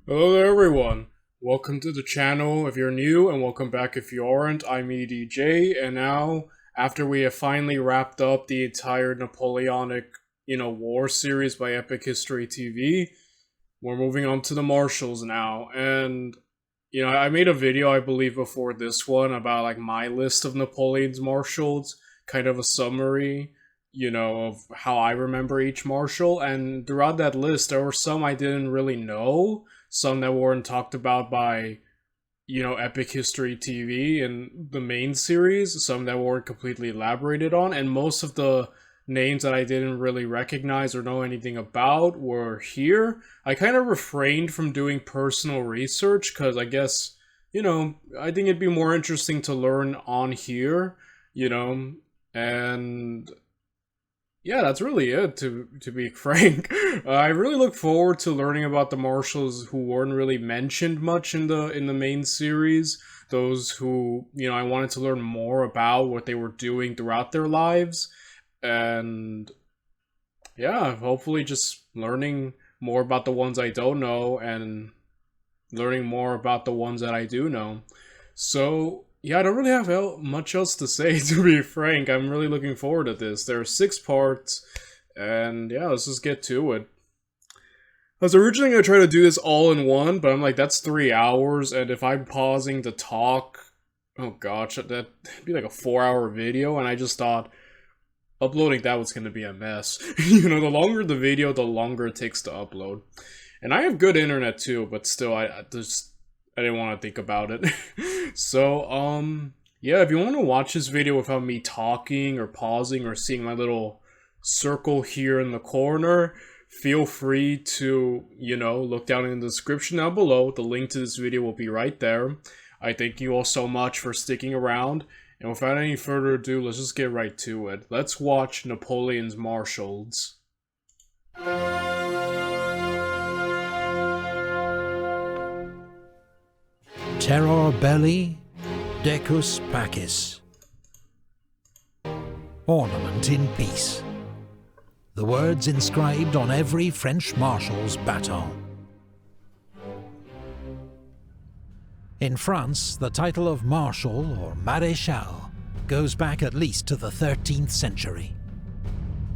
Hello there everyone, welcome to the channel if you're new and welcome back if you aren't. I'm EDJ, and now after we have finally wrapped up the entire Napoleonic, war series by Epic History TV, we're moving on to the Marshals now. And I made a video I believe before this one about like my list of Napoleon's marshals, kind of a summary, of how I remember each marshal, and throughout that list there were some I didn't really know, some that weren't talked about by, Epic History TV and the main series, some that weren't completely elaborated on, and most of the names that I didn't really recognize or know anything about were here. I kind of refrained from doing personal research because I guess, I think it'd be more interesting to learn on here, and yeah, that's really it. To be frank, I really look forward to learning about the marshals who weren't really mentioned much in the main series. Those who I wanted to learn more about what they were doing throughout their lives, and yeah, hopefully just learning more about the ones I don't know and learning more about the ones that I do know. So yeah, I don't really have much else to say, to be frank. I'm really looking forward to this. There are 6 parts, and yeah, let's just get to it. I was originally going to try to do this all in one, but I'm like, that's 3 hours, and if I'm pausing to talk, oh gosh, that'd be like a 4-hour video, and I just thought uploading that was going to be a mess. The longer the video, the longer it takes to upload. And I have good internet too, but still, I didn't want to think about it. So, yeah, if you want to watch this video without me talking or pausing or seeing my little circle here in the corner, feel free to, look down in the description down below. The link to this video will be right there. I thank you all so much for sticking around. And without any further ado, let's just get right to it. Let's watch Napoleon's Marshals. Terror belli, decus pacis. Ornament in peace. The words inscribed on every French marshal's baton. In France, the title of marshal or maréchal goes back at least to the 13th century.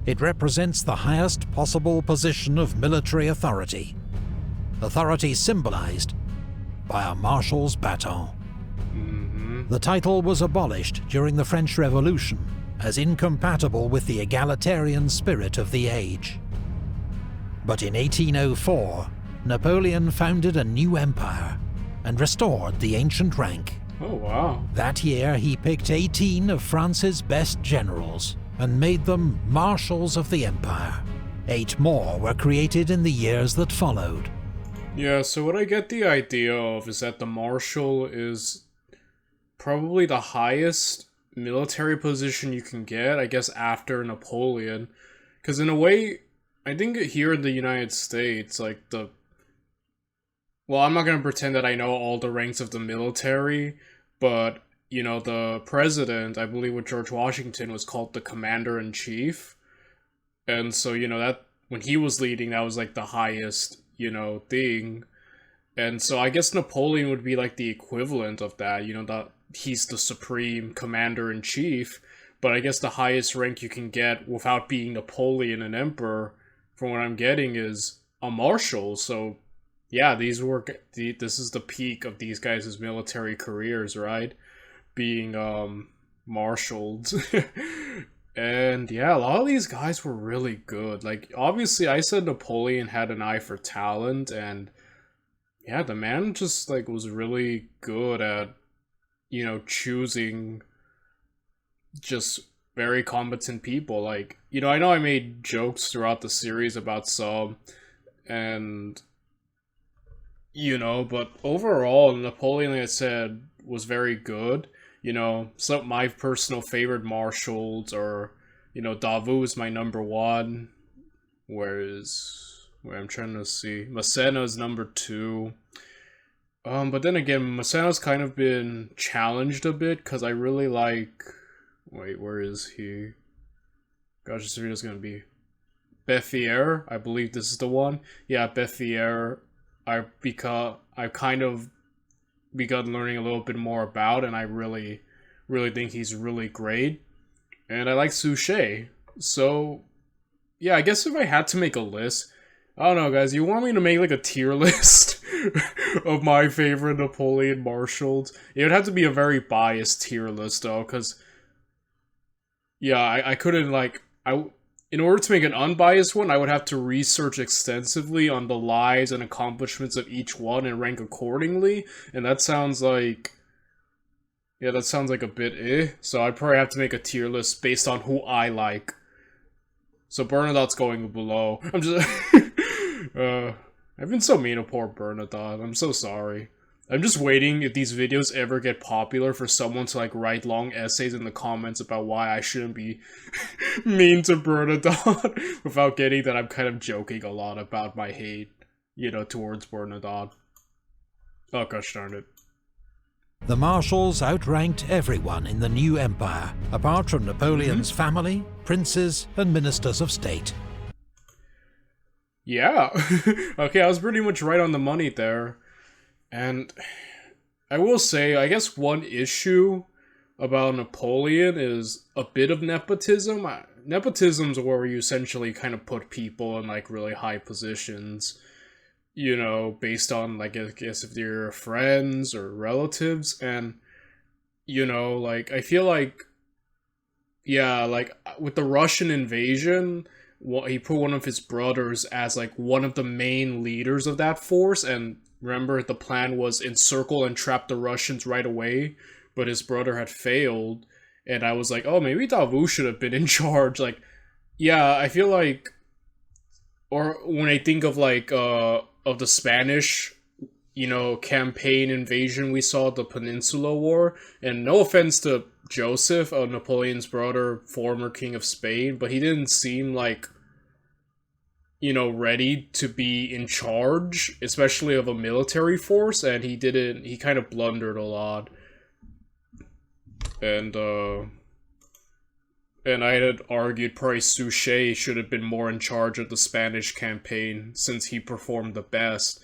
It represents the highest possible position of military authority symbolized by a marshal's baton. The title was abolished during the French Revolution as incompatible with the egalitarian spirit of the age. But in 1804, Napoleon founded a new empire and restored the ancient rank. Oh wow. That year he picked 18 of France's best generals and made them marshals of the empire. 8 more were created in the years that followed. Yeah, so what I get the idea of is that the marshal is probably the highest military position you can get, I guess, after Napoleon. Because in a way, I think here in the United States, like well, I'm not going to pretend that I know all the ranks of the military, but, the president, I believe with George Washington, was called the commander-in-chief. And so, that when he was leading, that was like the highest, thing. And so I guess Napoleon would be like the equivalent of that, that he's the supreme commander-in-chief, but I guess the highest rank you can get without being Napoleon and emperor, from what I'm getting, is a marshal. So yeah, this is the peak of these guys' military careers, right? Being marshals. And yeah, a lot of these guys were really good. Like, obviously I said Napoleon had an eye for talent, and yeah, the man just like was really good at, choosing just very competent people. Like, I know I made jokes throughout the series about some, and but overall Napoleon, like I said, was very good. Some of my personal favorite marshals are, Davout is my number 1, where I'm trying to see, Massena is number 2. But then again, Massena's kind of been challenged a bit, because I really like, wait, where is he? Gosh, this video's gonna be Bethier, I believe this is the one. Yeah, Bethier, I've kind of begun learning a little bit more about, and I really think he's really great. And I like Suchet. So yeah, I guess if I had to make a list, I don't know, guys, you want me to make like a tier list of my favorite Napoleon marshals? It would have to be a very biased tier list though, because yeah, I couldn't like in order to make an unbiased one, I would have to research extensively on the lives and accomplishments of each one and rank accordingly, and that sounds like... yeah, that sounds like a bit so I'd probably have to make a tier list based on who I like. So Bernadotte's going below. I'm just... I've been so mean to poor Bernadotte. I'm so sorry. I'm just waiting if these videos ever get popular for someone to like write long essays in the comments about why I shouldn't be mean to Bernadotte without getting that I'm kind of joking a lot about my hate, you know, towards Bernadotte. Oh gosh darn it. The marshals outranked everyone in the new empire, apart from Napoleon's family, princes, and ministers of state. Yeah, okay, I was pretty much right on the money there. And I will say, I guess one issue about Napoleon is a bit of nepotism. Nepotism's where you essentially kind of put people in like really high positions, you know, based on like, I guess if they're friends or relatives. And, you know, like, I feel like, yeah, like with the Russian invasion, he put one of his brothers as like one of the main leaders of that force, and remember, the plan was encircle and trap the Russians right away, but his brother had failed, and I was like, oh, maybe Davout should have been in charge. Like, yeah, I feel like, or when I think of like, of the Spanish, you know, campaign invasion we saw, the Peninsula War, and no offense to Joseph, Napoleon's brother, former king of Spain, but he didn't seem like, you know, ready to be in charge, especially of a military force, and he kind of blundered a lot. And I had argued probably Suchet should have been more in charge of the Spanish campaign, since he performed the best.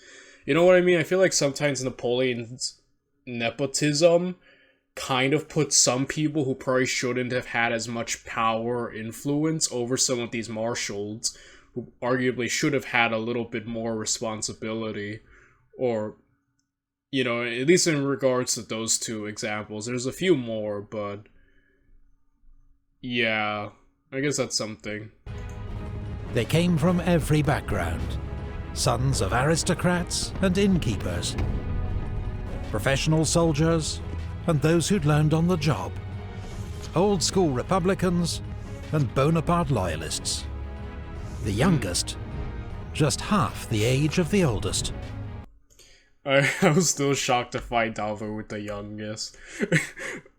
You know what I mean? I feel like sometimes Napoleon's nepotism kind of puts some people who probably shouldn't have had as much power or influence over some of these marshals, who arguably should have had a little bit more responsibility, or, you know, at least in regards to those two examples. There's a few more, but yeah, I guess that's something. They came from every background, sons of aristocrats and innkeepers, professional soldiers, and those who'd learned on the job, old-school Republicans and Bonaparte loyalists. The youngest, just half the age of the oldest. I was still shocked to find Davout with the youngest.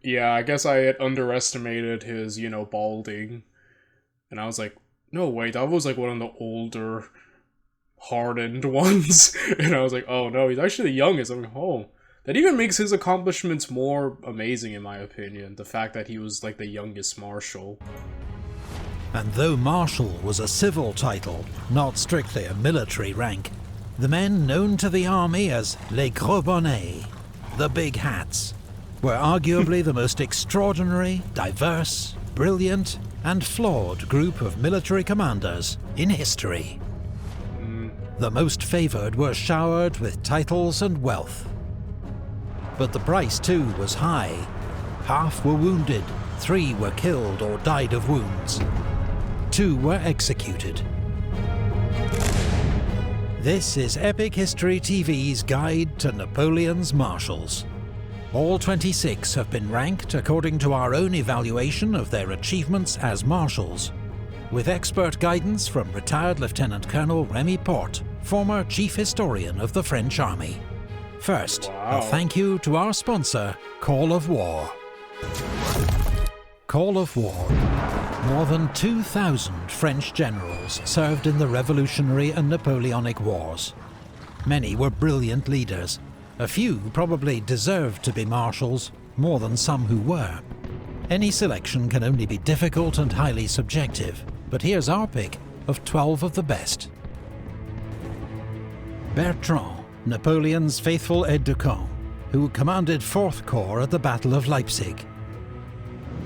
Yeah, I guess I had underestimated his, you know, balding. And I was like, no way, Davout's like one of the older, hardened ones. And I was like, oh no, he's actually the youngest. I'm like, oh. That even makes his accomplishments more amazing, in my opinion. The fact that he was like the youngest marshal. And though Marshal was a civil title, not strictly a military rank, the men known to the army as les gros bonnets, the big hats, were arguably the most extraordinary, diverse, brilliant, and flawed group of military commanders in history. The most favoured were showered with titles and wealth. But the price too was high. Half were wounded, 3 were killed or died of wounds. 2 were executed. This is Epic History TV's guide to Napoleon's marshals. All 26 have been ranked according to our own evaluation of their achievements as marshals, with expert guidance from retired Lieutenant Colonel Remy Porte, former chief historian of the French Army. First, a thank you to our sponsor, Call of War. Call of War. More than 2,000 French generals served in the Revolutionary and Napoleonic Wars. Many were brilliant leaders. A few probably deserved to be marshals, more than some who were. Any selection can only be difficult and highly subjective, but here's our pick of 12 of the best. Bertrand, Napoleon's faithful aide-de-camp, who commanded 4th Corps at the Battle of Leipzig.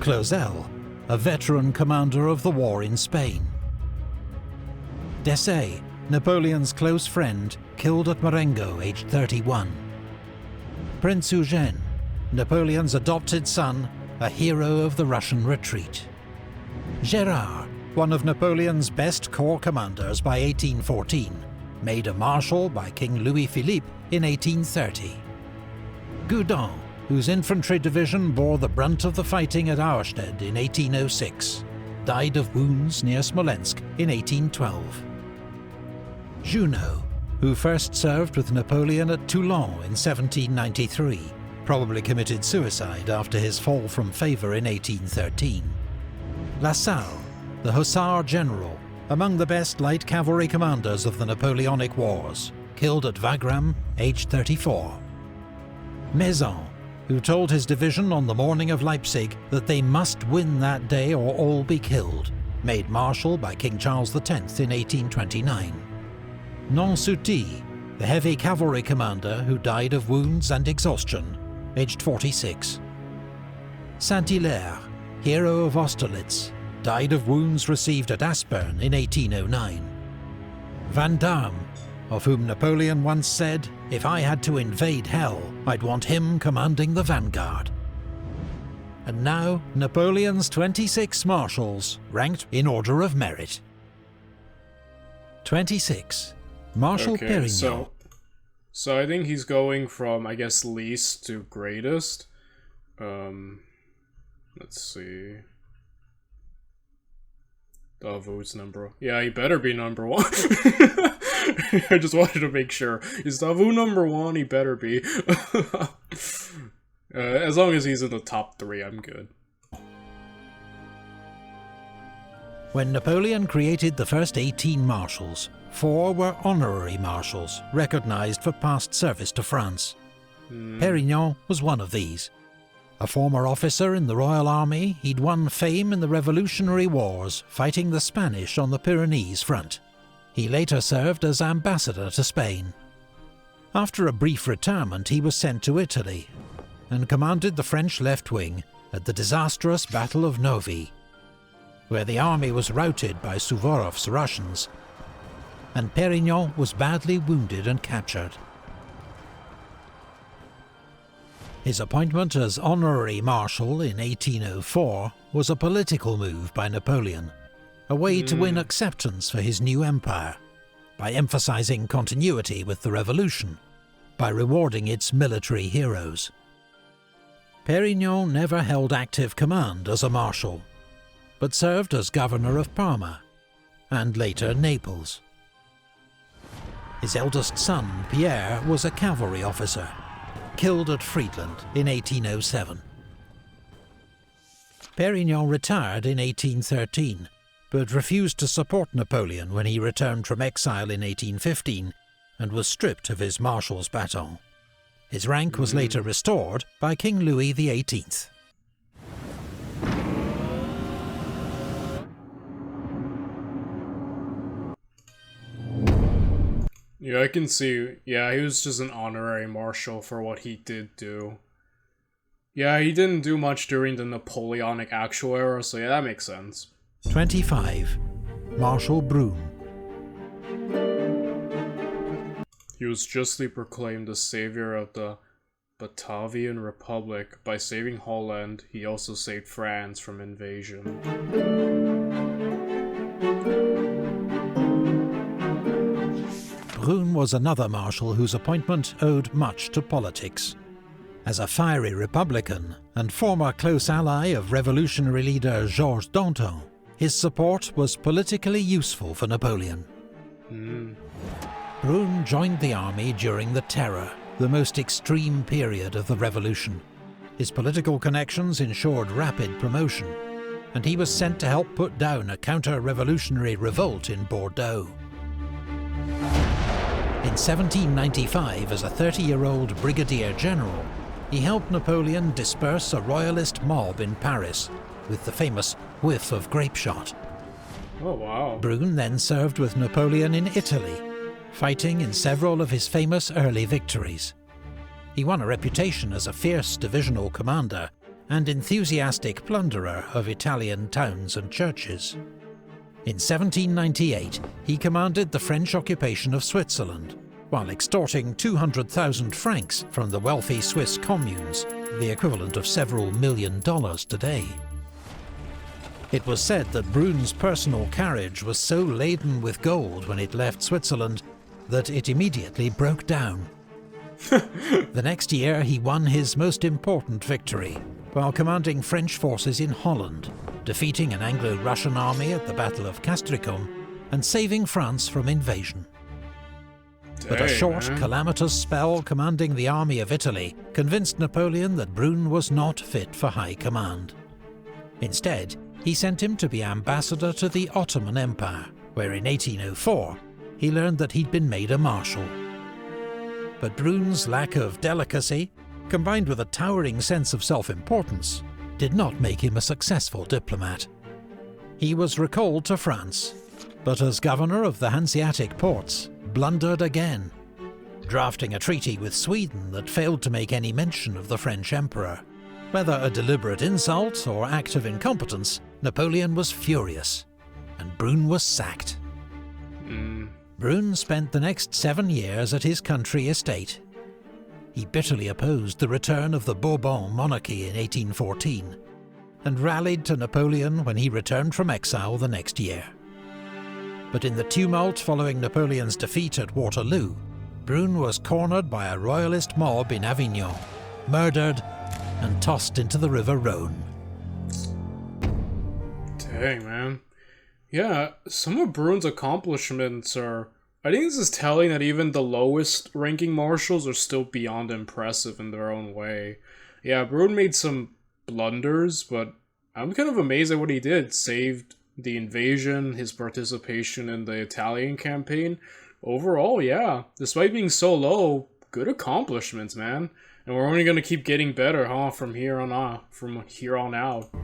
Clausel, a veteran commander of the war in Spain. Desaix, Napoleon's close friend, killed at Marengo, aged 31. Prince Eugène, Napoleon's adopted son, a hero of the Russian retreat. Gérard, one of Napoleon's best corps commanders by 1814, made a marshal by King Louis-Philippe in 1830. Jourdan, whose infantry division bore the brunt of the fighting at Auerstedt in 1806, died of wounds near Smolensk in 1812. Junot, who first served with Napoleon at Toulon in 1793, probably committed suicide after his fall from favour in 1813. Lasalle, the Hussar general, among the best light cavalry commanders of the Napoleonic Wars, killed at Wagram, aged 34. Maison, who told his division on the morning of Leipzig that they must win that day or all be killed, made marshal by King Charles X in 1829. Nansouty, the heavy cavalry commander who died of wounds and exhaustion, aged 46. Saint-Cyr, hero of Austerlitz, died of wounds received at Aspern in 1809. Vandamme, of whom Napoleon once said, "If I had to invade hell, I'd want him commanding the vanguard." And now, Napoleon's 26 marshals, ranked in order of merit. 26. Marshal Perino. So I think he's going from, I guess, least to greatest. Let's see. Davout's number. Yeah, he better be number 1. I just wanted to make sure. Is Davout number 1? He better be. As long as he's in the top 3, I'm good. When Napoleon created the first 18 marshals, 4 were honorary marshals, recognized for past service to France. Perino was one of these. A former officer in the Royal Army, he'd won fame in the Revolutionary Wars, fighting the Spanish on the Pyrenees front. He later served as ambassador to Spain. After a brief retirement, he was sent to Italy, and commanded the French left wing at the disastrous Battle of Novi, where the army was routed by Suvorov's Russians, and Perignon was badly wounded and captured. His appointment as honorary marshal in 1804 was a political move by Napoleon, a way to win acceptance for his new empire, by emphasizing continuity with the revolution, by rewarding its military heroes. Perignon never held active command as a marshal, but served as governor of Parma, and later Naples. His eldest son, Pierre, was a cavalry officer, killed at Friedland in 1807. Perignon retired in 1813, but refused to support Napoleon when he returned from exile in 1815 and was stripped of his marshal's baton. His rank was later restored by King Louis XVIII. Yeah, I can see. Yeah, he was just an honorary marshal for what he did do. Yeah, he didn't do much during the Napoleonic actual era, so yeah, that makes sense. 25. Marshal Brun. He was justly proclaimed the savior of the Batavian Republic. By saving Holland, he also saved France from invasion. Brun was another marshal whose appointment owed much to politics. As a fiery Republican and former close ally of revolutionary leader Georges Danton, his support was politically useful for Napoleon. Brun joined the army during the Terror, the most extreme period of the revolution. His political connections ensured rapid promotion, and he was sent to help put down a counter-revolutionary revolt in Bordeaux. In 1795, as a 30-year-old brigadier general, he helped Napoleon disperse a royalist mob in Paris with the famous whiff of grape shot. Oh, wow. Brun then served with Napoleon in Italy, fighting in several of his famous early victories. He won a reputation as a fierce divisional commander and enthusiastic plunderer of Italian towns and churches. In 1798, he commanded the French occupation of Switzerland, while extorting 200,000 francs from the wealthy Swiss communes, the equivalent of several $1 million today. It was said that Brun's personal carriage was so laden with gold when it left Switzerland that it immediately broke down. The next year he won his most important victory, while commanding French forces in Holland, defeating an Anglo-Russian army at the Battle of Castricum and saving France from invasion. But a short, calamitous spell commanding the army of Italy convinced Napoleon that Brun was not fit for high command. Instead, he sent him to be ambassador to the Ottoman Empire, where in 1804 he learned that he'd been made a marshal. But Brun's lack of delicacy, combined with a towering sense of self-importance, did not make him a successful diplomat. He was recalled to France, but as governor of the Hanseatic ports, blundered again, drafting a treaty with Sweden that failed to make any mention of the French emperor. Whether a deliberate insult or act of incompetence, Napoleon was furious, and Brun was sacked. Brun spent the next 7 years at his country estate. He bitterly opposed the return of the Bourbon monarchy in 1814, and rallied to Napoleon when he returned from exile the next year. But in the tumult following Napoleon's defeat at Waterloo, Brun was cornered by a royalist mob in Avignon, murdered, and tossed into the River Rhone. Dang, man. Yeah, some of Brun's accomplishments are... I think this is telling that even the lowest ranking marshals are still beyond impressive in their own way. Yeah, Brun made some blunders, but I'm kind of amazed at what he did. Saved the invasion, his participation in the Italian campaign. Overall, yeah, despite being so low, good accomplishments, man. And we're only gonna keep getting better, huh, from here on out.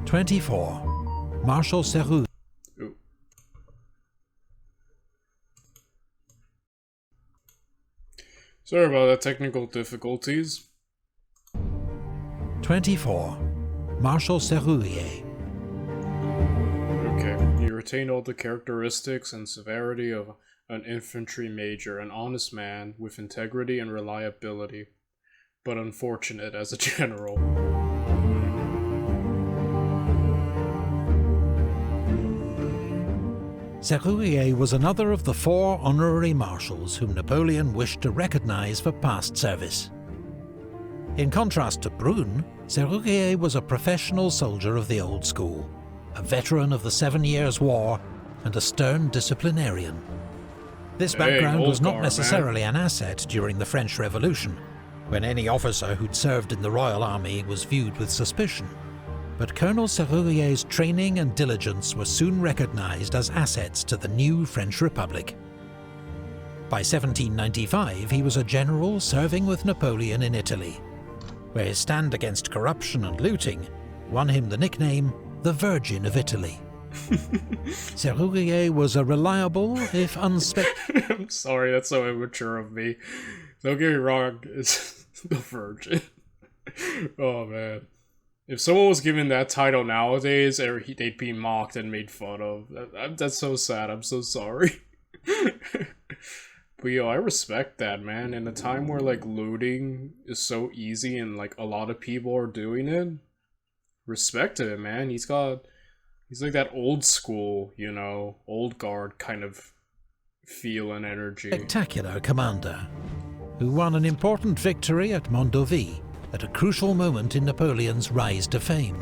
24. Marshal Serier. Sorry about the technical difficulties. 24. Marshal Serier. Okay, he retained all the characteristics and severity of an infantry major, an honest man with integrity and reliability, but unfortunate as a general. Serier was another of the 4 honorary marshals whom Napoleon wished to recognize for past service. In contrast to Brun, Serier was a professional soldier of the old school, a veteran of the 7 Years' War, and a stern disciplinarian. This background was not necessarily an asset during the French Revolution, when any officer who'd served in the Royal Army was viewed with suspicion. But Colonel Serier's training and diligence were soon recognized as assets to the new French Republic. By 1795, he was a general serving with Napoleon in Italy, where his stand against corruption and looting won him the nickname the Virgin of Italy. Serier was a reliable, if I'm sorry, that's so immature of me. Don't get me wrong, it's the Virgin. Oh man. If someone was given that title nowadays, they'd be mocked and made fun of. That's so sad, I'm so sorry. But yo, I respect that, man. In a time where, like, looting is so easy and, like, a lot of people are doing it, respect to him, man. He's like that old school, you know, old guard kind of feel and energy. Spectacular commander, who won an important victory at Mondovi, at a crucial moment in Napoleon's rise to fame.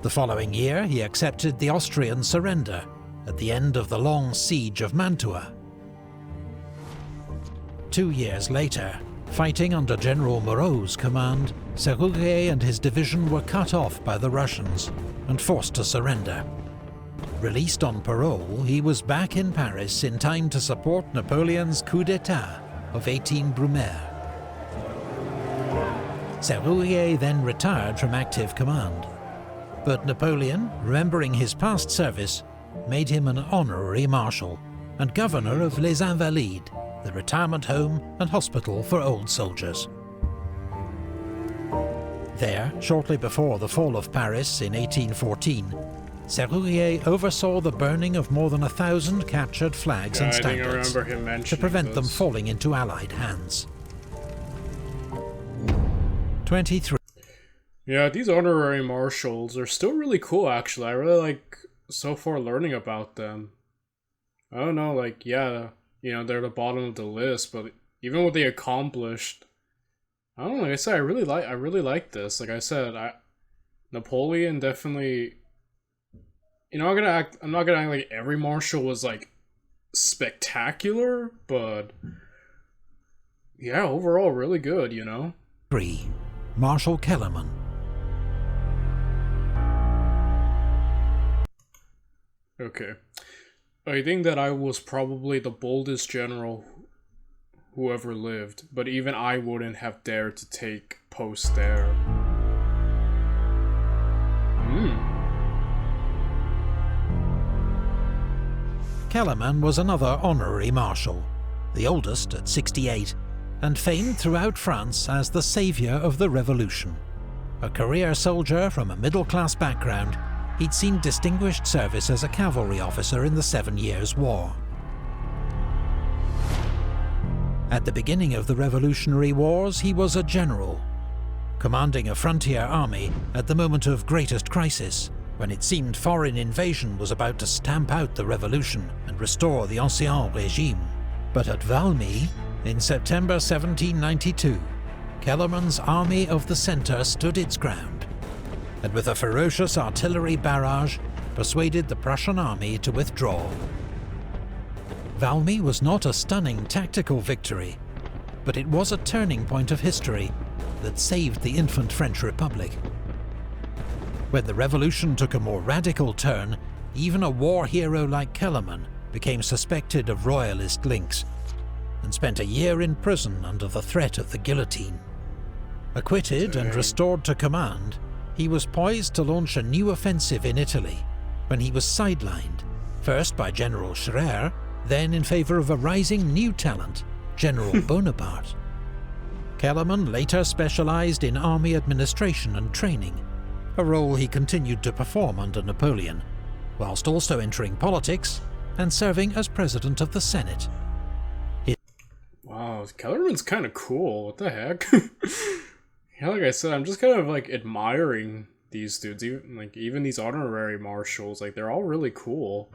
The following year, he accepted the Austrian surrender at the end of the long siege of Mantua. 2 years later, fighting under General Moreau's command, Serier and his division were cut off by the Russians and forced to surrender. Released on parole, he was back in Paris in time to support Napoleon's coup d'etat of 18 Brumaire. Serier then retired from active command, but Napoleon, remembering his past service, made him an honorary marshal and governor of Les Invalides, the retirement home and hospital for old soldiers. There, shortly before the fall of Paris in 1814, Serier oversaw the burning of more than 1,000 captured flags and standards to prevent them falling into Allied hands. 23. Yeah, these honorary marshals are still really cool, actually. I really like, so far, learning about them. I don't know, like, yeah, you know, they're the bottom of the list, but even what they accomplished, I don't know, like I said, I really like this. Like I said, Napoleon definitely, you know, I'm not gonna act like every marshal was, like, spectacular, but, yeah, overall, really good, you know? 3. Marshal Kellerman. Okay. I think that I was probably the boldest general who ever lived, but even I wouldn't have dared to take post there. Kellerman was another honorary marshal, the oldest at 68, and famed throughout France as the saviour of the Revolution. A career soldier from a middle-class background, he'd seen distinguished service as a cavalry officer in the 7 Years' War. At the beginning of the Revolutionary Wars, he was a general, commanding a frontier army at the moment of greatest crisis, when it seemed foreign invasion was about to stamp out the revolution and restore the ancien régime. But at Valmy, in September 1792, Kellerman's Army of the Centre stood its ground, and with a ferocious artillery barrage, persuaded the Prussian army to withdraw. Valmy was not a stunning tactical victory, but it was a turning point of history that saved the infant French Republic. When the revolution took a more radical turn, even a war hero like Kellerman became suspected of royalist links, and spent a year in prison under the threat of the guillotine. Acquitted and restored to command, he was poised to launch a new offensive in Italy, when he was sidelined, first by General Serier, then in favour of a rising new talent, General Bonaparte. Kellerman later specialised in army administration and training, a role he continued to perform under Napoleon, whilst also entering politics and serving as President of the Senate. Wow, Kellerman's kind of cool, what the heck? Yeah, like I said, I'm just kind of, like, admiring these dudes, even these honorary marshals, like, they're all really cool.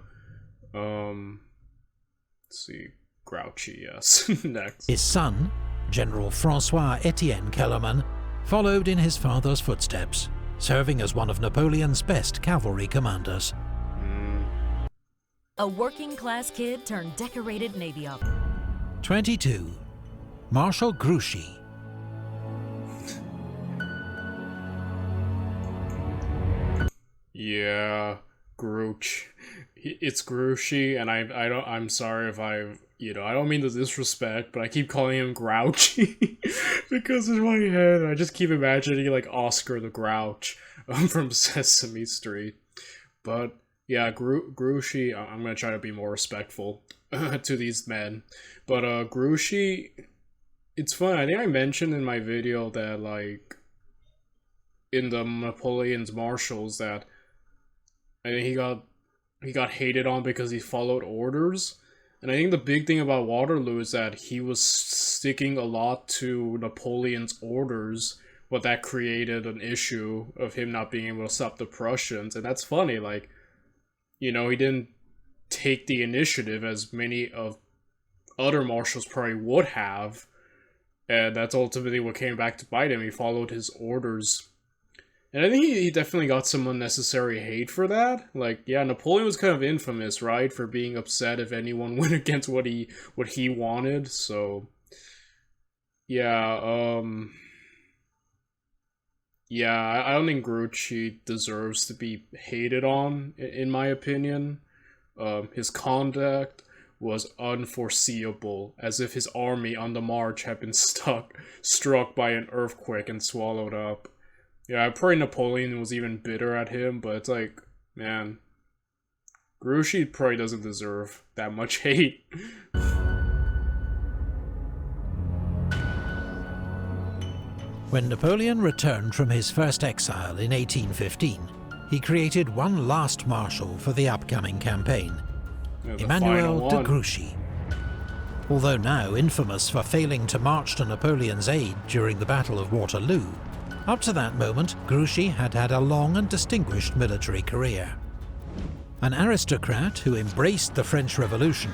Let's see, Grouchy, yes, next. His son, General François-Étienne Kellerman, followed in his father's footsteps, serving as one of Napoleon's best cavalry commanders. A working-class kid turned decorated Navy officer. 22. Marshal Grouchy. Yeah, Grouch. It's Grouchy, and I'm sorry if I don't mean to disrespect, but I keep calling him Grouchy because in my head I just keep imagining like Oscar the Grouch from Sesame Street. But yeah, Grouchy, I'm gonna try to be more respectful to these men. But Grouchy, it's fun. I think I mentioned in my video that like in the Napoleon's Marshals that I think he got hated on because he followed orders. And I think the big thing about Waterloo is that he was sticking a lot to Napoleon's orders, but that created an issue of him not being able to stop the Prussians. And that's funny, like, you know, he didn't take the initiative as many of other marshals probably would have. And that's ultimately what came back to bite him. He followed his orders. And I think he definitely got some unnecessary hate for that. Like, yeah, Napoleon was kind of infamous, right? For being upset if anyone went against what he wanted. So, yeah, yeah, I don't think Grouchy deserves to be hated on, in my opinion. His conduct was unforeseeable, as if his army on the march had been struck by an earthquake and swallowed up. Yeah, probably Napoleon was even bitter at him, but it's like, man, Grouchy probably doesn't deserve that much hate. When Napoleon returned from his first exile in 1815, he created one last marshal for the upcoming campaign, Emmanuel de Grouchy. Although now infamous for failing to march to Napoleon's aid during the Battle of Waterloo, up to that moment Grouchy had had a long and distinguished military career. An aristocrat who embraced the French Revolution,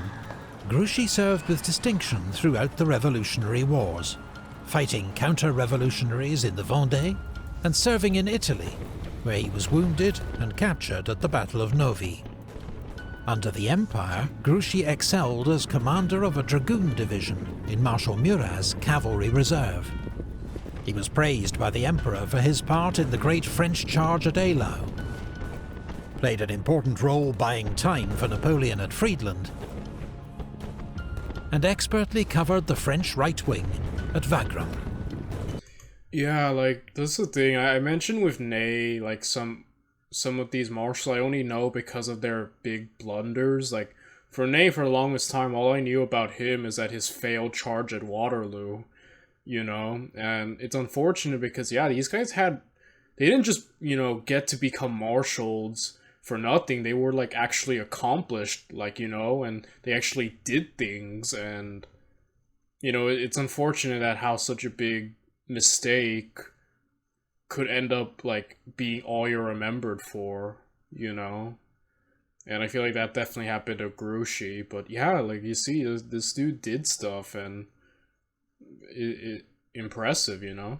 Grouchy served with distinction throughout the Revolutionary Wars, fighting counter-revolutionaries in the Vendée and serving in Italy, where he was wounded and captured at the Battle of Novi. Under the Empire, Grouchy excelled as commander of a dragoon division in Marshal Murat's cavalry reserve. He was praised by the Emperor for his part in the great French charge at Eylau, played an important role buying time for Napoleon at Friedland, and expertly covered the French right wing at Wagram. Yeah, like, that's the thing. I mentioned with Ney, like, some of these marshals I only know because of their big blunders. Like, for Ney, for the longest time, all I knew about him is that his failed charge at Waterloo, you know? And it's unfortunate because, yeah, these guys they didn't just, you know, get to become marshals for nothing. They were, like, actually accomplished, like, you know, and they actually did things. And, you know, it's unfortunate that how such a big mistake could end up, like, being all you're remembered for, you know? And I feel like that definitely happened to Grouchy. But yeah, like, you see, this dude did stuff, and it impressive, you know?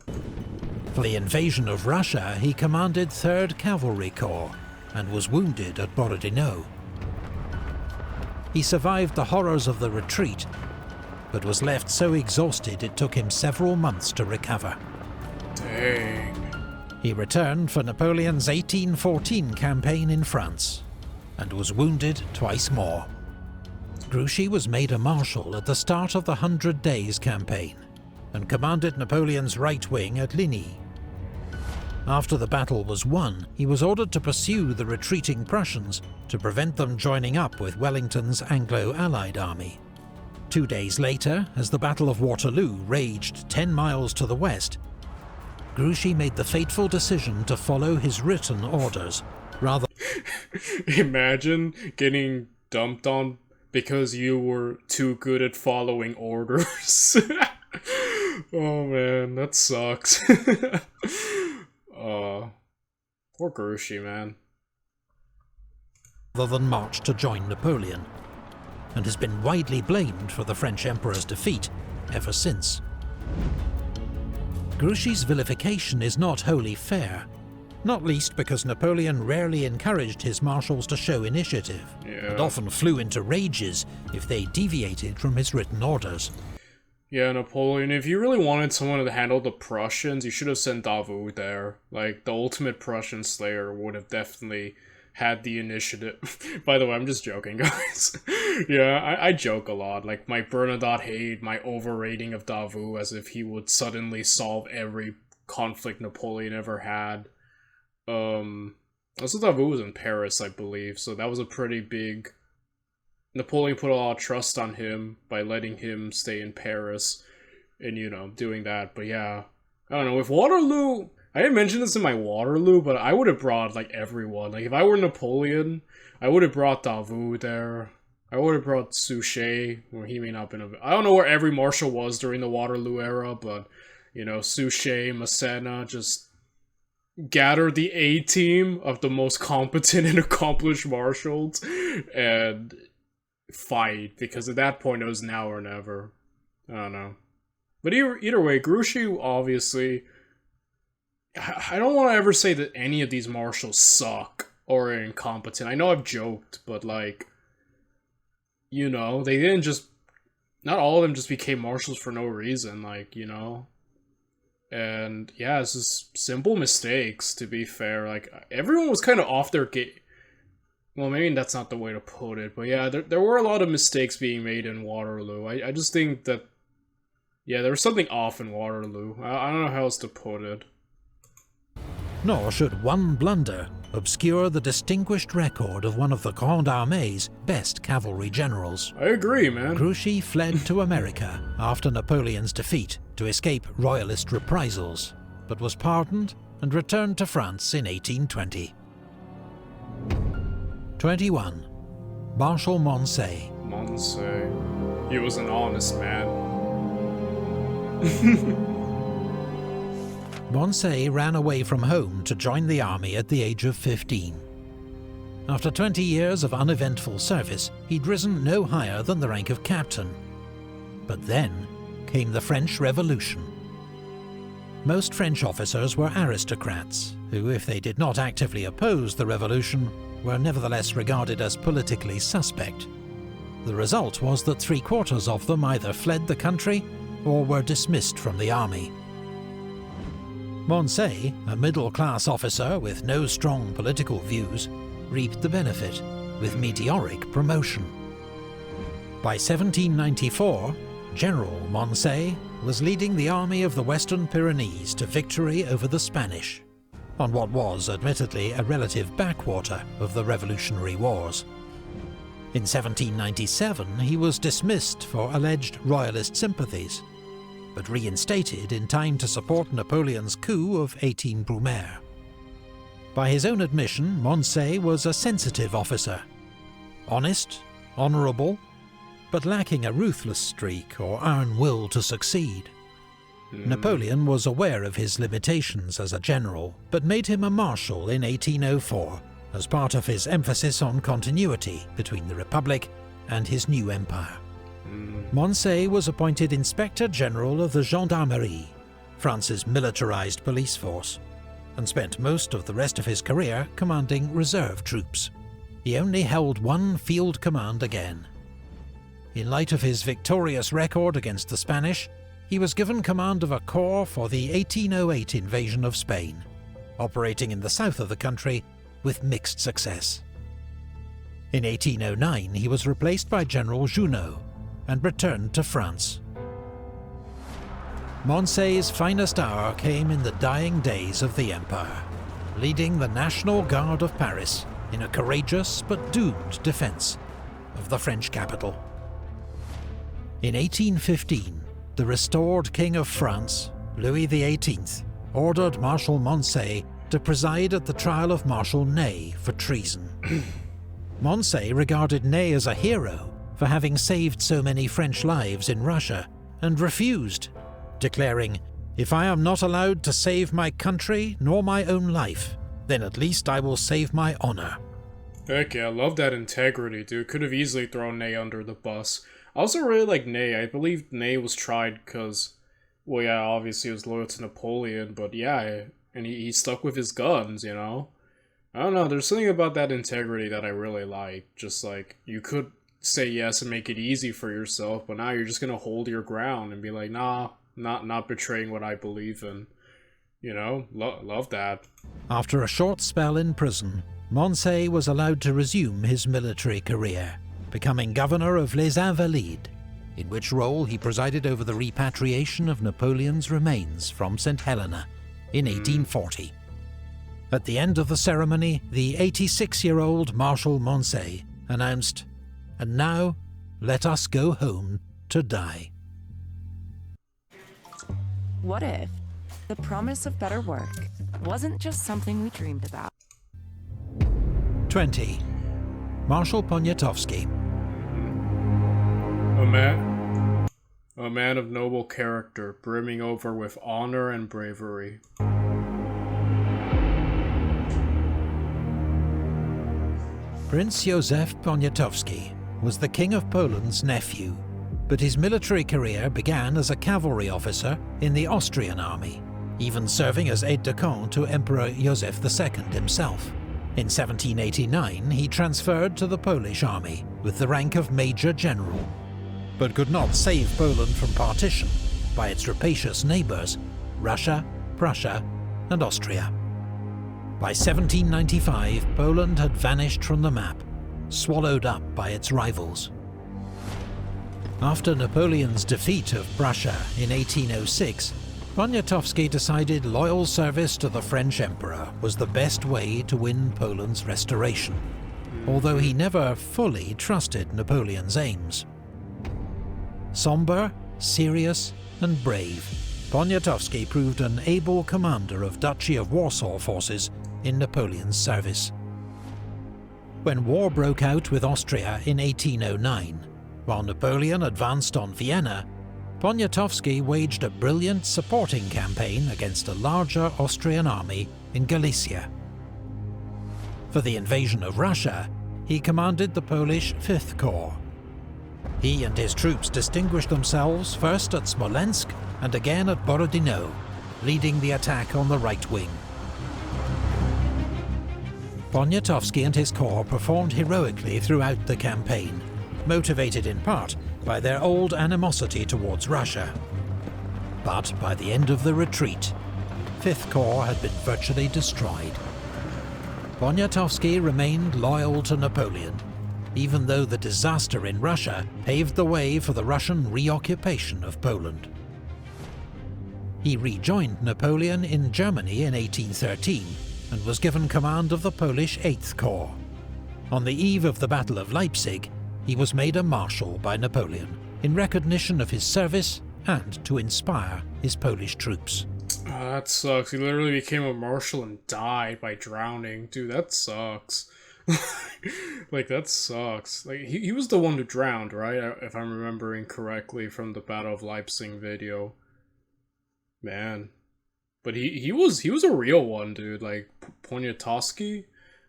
For the invasion of Russia, he commanded 3rd Cavalry Corps and was wounded at Borodino. He survived the horrors of the retreat, but was left so exhausted it took him several months to recover. Dang. He returned for Napoleon's 1814 campaign in France, and was wounded twice more. Grouchy was made a marshal at the start of the 100 Days campaign, and commanded Napoleon's right wing at Ligny. After the battle was won, he was ordered to pursue the retreating Prussians to prevent them joining up with Wellington's Anglo-Allied army. 2 days later, as the Battle of Waterloo raged 10 miles to the west, Grouchy made the fateful decision to follow his written orders, rather... Imagine getting dumped on because you were too good at following orders. Oh man, that sucks. Poor Grouchy, man. Rather than march to join Napoleon, and has been widely blamed for the French Emperor's defeat ever since. Grouchy's vilification is not wholly fair, not least because Napoleon rarely encouraged his marshals to show initiative, and often flew into rages if they deviated from his written orders. Yeah, Napoleon, if you really wanted someone to handle the Prussians, you should have sent Davout there. Like, the ultimate Prussian slayer would have definitely had the initiative. By the way, I'm just joking, guys. Yeah, I joke a lot. Like, my Bernadotte hate, my overrating of Davout as if he would suddenly solve every conflict Napoleon ever had. Also, Davout was in Paris, I believe, so that was a pretty big... Napoleon put a lot of trust on him by letting him stay in Paris and, you know, doing that. But yeah, I don't know, with Waterloo, I didn't mention this in my Waterloo, but I would have brought, like, everyone. Like, if I were Napoleon, I would have brought Davout there. I would have brought Suchet, where he may not have been... I don't know where every marshal was during the Waterloo era, but, you know, Suchet, Massena, just gather the A-team of the most competent and accomplished marshals, and fight, because at that point it was now or never. I don't know. But either way, Grouchy, obviously... I don't want to ever say that any of these marshals suck or are incompetent. I know I've joked, but, like, you know, they didn't just... Not all of them just became marshals for no reason, like, you know? And, yeah, it's just simple mistakes, to be fair. Like, everyone was kind of off their game. Well, maybe that's not the way to put it, but yeah, there were a lot of mistakes being made in Waterloo. I just think that, yeah, there was something off in Waterloo. I don't know how else to put it. Nor should one blunder obscure the distinguished record of one of the Grande Armée's best cavalry generals. I agree, man. Grouchy fled to America after Napoleon's defeat to escape royalist reprisals, but was pardoned and returned to France in 1820. 21. Marshal Moncey. Moncey. He was an honest man. Moncey ran away from home to join the army at the age of 15. After 20 years of uneventful service, he'd risen no higher than the rank of captain. But then came the French Revolution. Most French officers were aristocrats, who, if they did not actively oppose the revolution, were nevertheless regarded as politically suspect. The result was that 3/4 of them either fled the country or were dismissed from the army. Moncey, a middle-class officer with no strong political views, reaped the benefit, with meteoric promotion. By 1794, General Moncey was leading the army of the Western Pyrenees to victory over the Spanish, on what was admittedly a relative backwater of the Revolutionary Wars. In 1797, he was dismissed for alleged royalist sympathies, but reinstated in time to support Napoleon's coup of 18 Brumaire. By his own admission, Moncey was a sensitive officer, honest, honourable, but lacking a ruthless streak or iron will to succeed. Napoleon was aware of his limitations as a general, but made him a marshal in 1804 as part of his emphasis on continuity between the Republic and his new empire. Moncey was appointed Inspector General of the Gendarmerie, France's militarized police force, and spent most of the rest of his career commanding reserve troops. He only held one field command again. In light of his victorious record against the Spanish, he was given command of a corps for the 1808 invasion of Spain, operating in the south of the country with mixed success. In 1809, he was replaced by General Junot and returned to France. Moncey's finest hour came in the dying days of the Empire, leading the National Guard of Paris in a courageous but doomed defense of the French capital. In 1815, the restored King of France, Louis XVIII, ordered Marshal Moncey to preside at the trial of Marshal Ney for treason. Moncey regarded Ney as a hero for having saved so many French lives in Russia, and refused, declaring, "If I am not allowed to save my country nor my own life, then at least I will save my honor." Heck yeah, I love that integrity, dude. Could have easily thrown Ney under the bus. I also really like Ney. I believe Ney was tried because, well, yeah, obviously he was loyal to Napoleon, but yeah, and he stuck with his guns, you know? I don't know, there's something about that integrity that I really like. Just like, you could say yes and make it easy for yourself, but now you're just gonna hold your ground and be like, nah, not betraying what I believe in. You know, love that. After a short spell in prison, Moncey was allowed to resume his military career, becoming governor of Les Invalides, in which role he presided over the repatriation of Napoleon's remains from St. Helena in 1840. At the end of the ceremony, the 86-year-old Marshal Moncey announced, "And now, let us go home to die." What if the promise of better work wasn't just something we dreamed about? 20. Marshal Poniatowski. A man of noble character, brimming over with honor and bravery. Prince Józef Poniatowski was the King of Poland's nephew, but his military career began as a cavalry officer in the Austrian army, even serving as aide-de-camp to Emperor Józef II himself. In 1789, he transferred to the Polish army with the rank of Major General, but could not save Poland from partition by its rapacious neighbours, Russia, Prussia, and Austria. By 1795, Poland had vanished from the map, swallowed up by its rivals. After Napoleon's defeat of Prussia in 1806, Poniatowski decided loyal service to the French Emperor was the best way to win Poland's restoration, although he never fully trusted Napoleon's aims. Sombre, serious, and brave, Poniatowski proved an able commander of Duchy of Warsaw forces in Napoleon's service. When war broke out with Austria in 1809, while Napoleon advanced on Vienna, Poniatowski waged a brilliant supporting campaign against a larger Austrian army in Galicia. For the invasion of Russia, he commanded the Polish Fifth Corps. He and his troops distinguished themselves first at Smolensk and again at Borodino, leading the attack on the right wing. Poniatowski and his corps performed heroically throughout the campaign, motivated in part by their old animosity towards Russia. But by the end of the retreat, Fifth Corps had been virtually destroyed. Poniatowski remained loyal to Napoleon, even though the disaster in Russia paved the way for the Russian reoccupation of Poland. He rejoined Napoleon in Germany in 1813 and was given command of the Polish Eighth Corps. On the eve of the Battle of Leipzig, he was made a marshal by Napoleon in recognition of his service and to inspire his Polish troops. Oh, that sucks. He literally became a marshal and died by drowning. Dude, that sucks. Like, that sucks. Like, he was the one who drowned, right? If I'm remembering correctly from the Battle of Leipzig video. Man. But he was a real one, dude. Like, Poniatowski,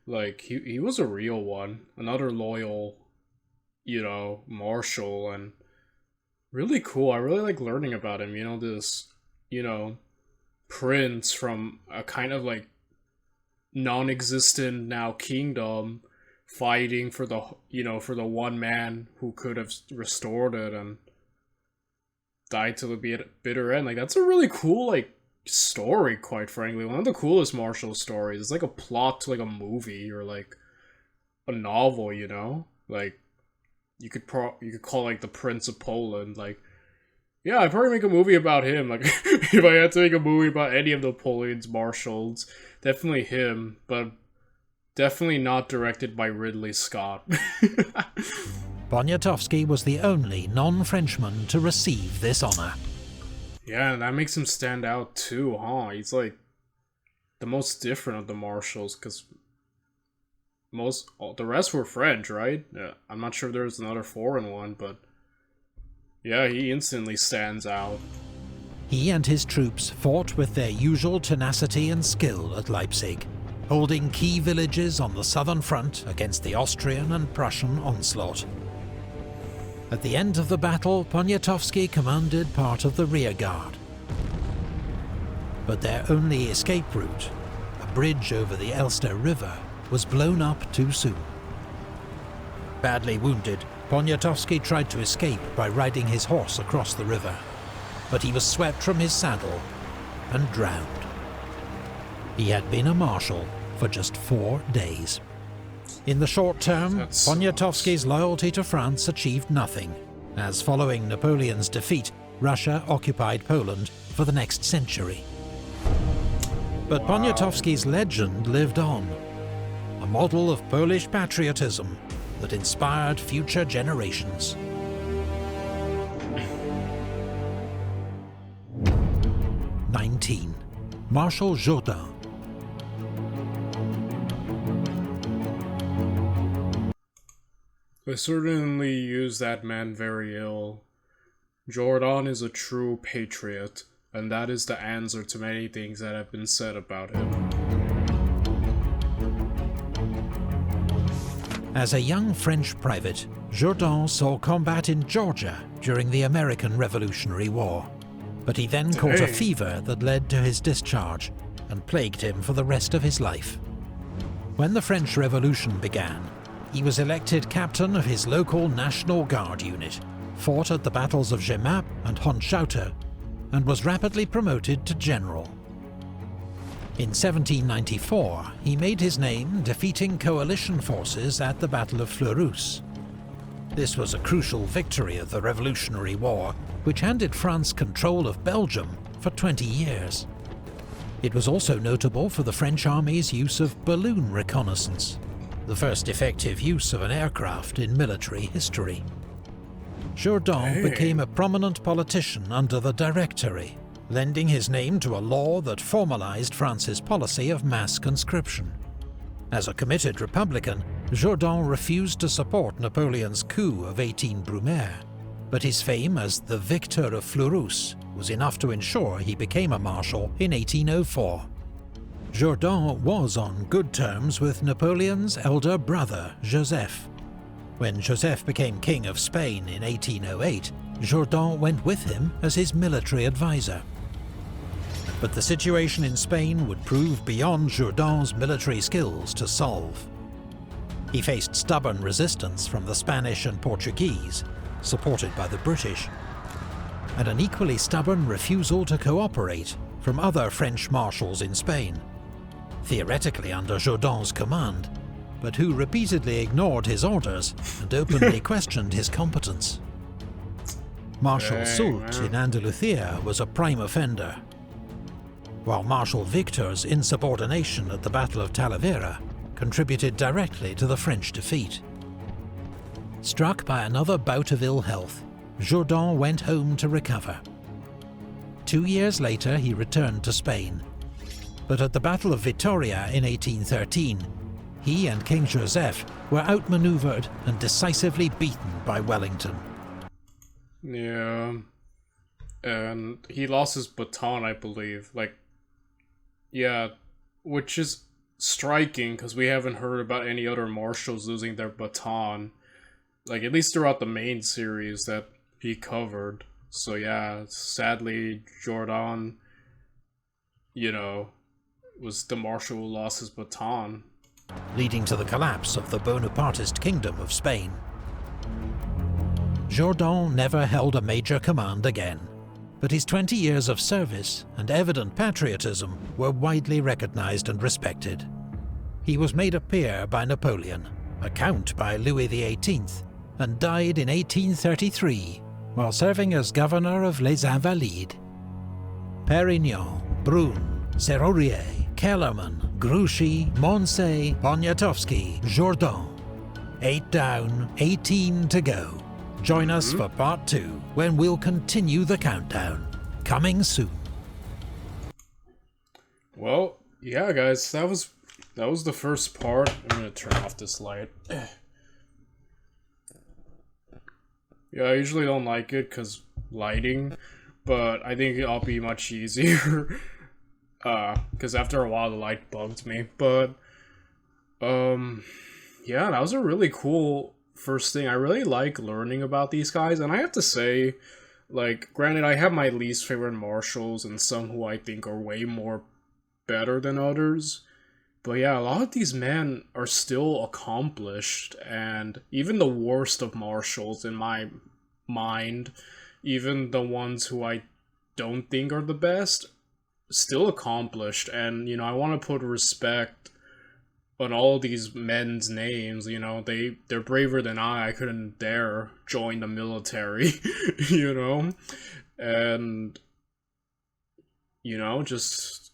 like, he was a real one. Another loyal, you know, marshal, and really cool. I really like learning about him. You know, this, you know, prince from a kind of like non-existent now kingdom, fighting for the, you know, for the one man who could have restored it and died to the bitter end. Like, that's a really cool, like, story, quite frankly. One of the coolest martial stories. It's like a plot to like a movie or like a novel, you know? Like, you could call like the Prince of Poland. Like, yeah, I'd probably make a movie about him. Like, if I had to make a movie about any of Napoleon's marshals, definitely him, but definitely not directed by Ridley Scott. Poniatowski was the only non-Frenchman to receive this honor. Yeah, and that makes him stand out too, huh? He's like the most different of the marshals, because the rest were French, right? Yeah, I'm not sure if there's another foreign one, but yeah, he instantly stands out. He and his troops fought with their usual tenacity and skill at Leipzig, holding key villages on the southern front against the Austrian and Prussian onslaught. At the end of the battle, Poniatowski commanded part of the rearguard. But their only escape route, a bridge over the Elster River, was blown up too soon. Badly wounded, Poniatowski tried to escape by riding his horse across the river, but he was swept from his saddle and drowned. He had been a marshal for just 4 days. In the short term, Poniatowski's loyalty to France achieved nothing, as following Napoleon's defeat, Russia occupied Poland for the next century. But Poniatowski's legend lived on, a model of Polish patriotism that inspired future generations. Marshal Jourdan. I certainly use that man very ill. Jourdan is a true patriot, and that is the answer to many things that have been said about him. As a young French private, Jourdan saw combat in Georgia during the American Revolutionary War, but he then caught a fever that led to his discharge and plagued him for the rest of his life. When the French Revolution began, he was elected captain of his local National Guard unit, fought at the battles of Jemappes and Hochschutter, and was rapidly promoted to general. In 1794, he made his name defeating coalition forces at the Battle of Fleurus. This was a crucial victory of the Revolutionary War, which handed France control of Belgium for 20 years. It was also notable for the French army's use of balloon reconnaissance, the first effective use of an aircraft in military history. Jourdan became a prominent politician under the Directory, lending his name to a law that formalized France's policy of mass conscription. As a committed Republican, Jourdan refused to support Napoleon's coup of 18 Brumaire, but his fame as the victor of Fleurus was enough to ensure he became a marshal in 1804. Jourdan was on good terms with Napoleon's elder brother, Joseph. When Joseph became king of Spain in 1808, Jourdan went with him as his military advisor. But the situation in Spain would prove beyond Jourdan's military skills to solve. He faced stubborn resistance from the Spanish and Portuguese, supported by the British, and an equally stubborn refusal to cooperate from other French marshals in Spain, theoretically under Jourdan's command, but who repeatedly ignored his orders and openly questioned his competence. Marshal Soult in Andalusia was a prime offender, while Marshal Victor's insubordination at the Battle of Talavera contributed directly to the French defeat. Struck by another bout of ill health, Jourdan went home to recover. 2 years later he returned to Spain, but at the Battle of Vitoria in 1813, he and King Joseph were outmaneuvered and decisively beaten by Wellington. Yeah, and he lost his baton, I believe. Yeah, which is striking because we haven't heard about any other marshals losing their baton, at least throughout the main series that he covered. So yeah, sadly, Jourdan, was the marshal who lost his baton, leading to the collapse of the Bonapartist Kingdom of Spain. Jourdan never held a major command again, but his 20 years of service and evident patriotism were widely recognized and respected. He was made a peer by Napoleon, a count by Louis XVIII, and died in 1833 while serving as governor of Les Invalides. Perino, Brun, Serier, Kellerman, Grouchy, Moncey, Poniatowski, Jourdan. 8 down, 18 to go. Join us for part 2, when we'll continue the countdown. Coming soon. Well, yeah, guys, that was the first part. I'm gonna turn off this light. Yeah, I usually don't like it because lighting, but I think it'll be much easier. Because after a while the light bugged me. But yeah, that was a really cool first thing. I really like learning about these guys, and I have to say, granted, I have my least favorite marshals and some who I think are way more better than others, but yeah, a lot of these men are still accomplished, and even the worst of marshals in my mind, even the ones who I don't think are the best, still accomplished. And I want to put respect on all these men's names. They're braver than I couldn't dare join the military. And just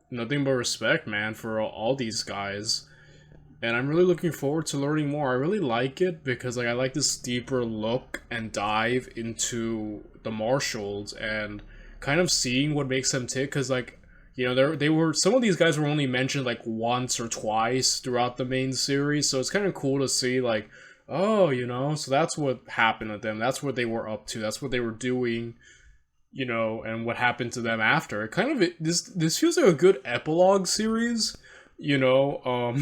nothing but respect, man, for all these guys. And I'm really looking forward to learning more. I really like it because I like this deeper look and dive into the marshals and kind of seeing what makes them tick, because they were, some of these guys were only mentioned once or twice throughout the main series, so it's kind of cool to see so that's what happened to them, that's what they were up to, that's what they were doing, and what happened to them after. It kind of, this feels like a good epilogue series, a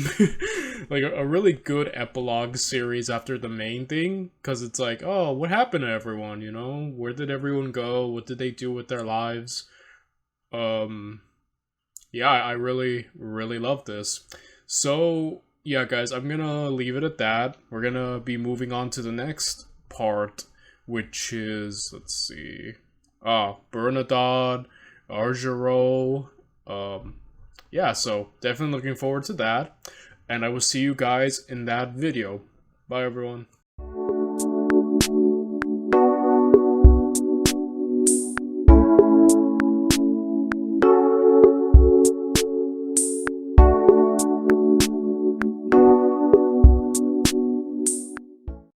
really good epilogue series after the main thing, because it's what happened to everyone, where did everyone go, what did they do with their lives? Yeah, I really, really love this. So, yeah, guys, I'm gonna leave it at that. We're gonna be moving on to the next part, which is, let's see, Bernadotte, Argerot, yeah, so definitely looking forward to that, and I will see you guys in that video. Bye, everyone.